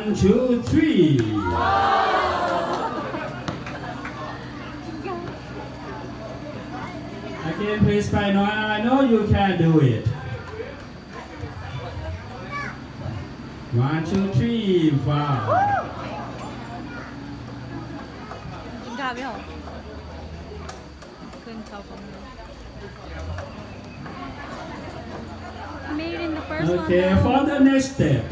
1, 2, 3. Again, please, Pai Noi. I know you can do it. 1, 2, 3, 4. กินข้าวไม่หรอขึ้นเขาของเรา Made in the first one. Okay, for the next step,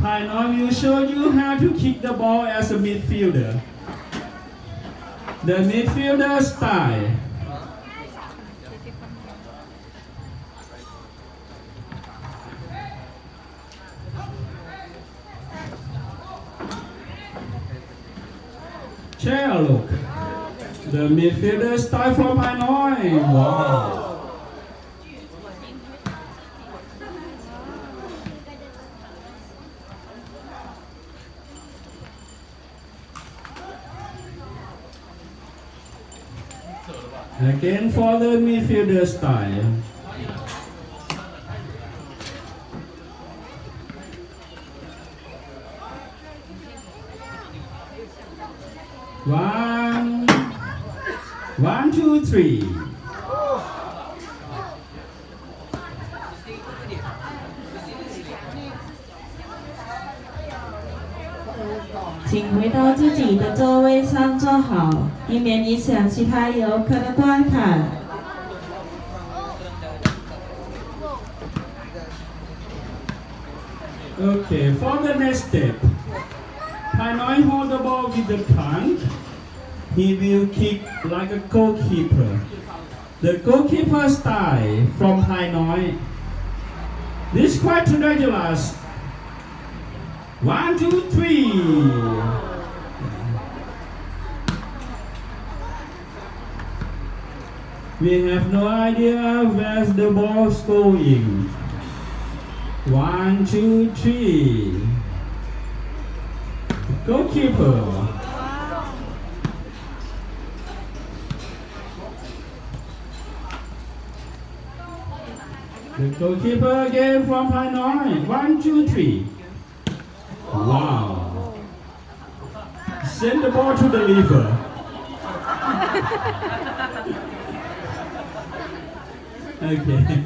Pai Noi will show you how to kick the ball as a midfielder. The midfielder style. Share a look. The midfielder style from Pai Noi. Wow. Again for the midfielder style. One, 2, 3. 请回到自己的座位上坐好，以免影响其他游客的观看。Okay, for the next step, Pai Noi hold the ball with the trunk. He will kick like a goalkeeper. The goalkeeper style from Pai Noi. This is quite ridiculous. 1, 2, 3. We have no idea where the ball's going. 1, 2, 3. Goalkeeper. The goalkeeper again from Pai Noi. 1, 2, 3. Wow. Send the ball to the river. Okay.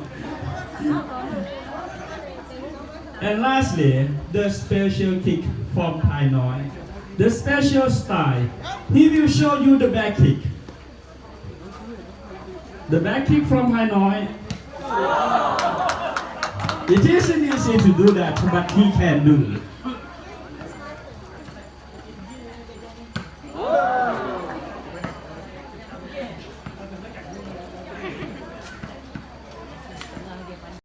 And lastly, the special kick from Pai Noi. The special style. He will show you the back kick. The back kick from Pai Noi. It isn't easy to do that, but he can do it.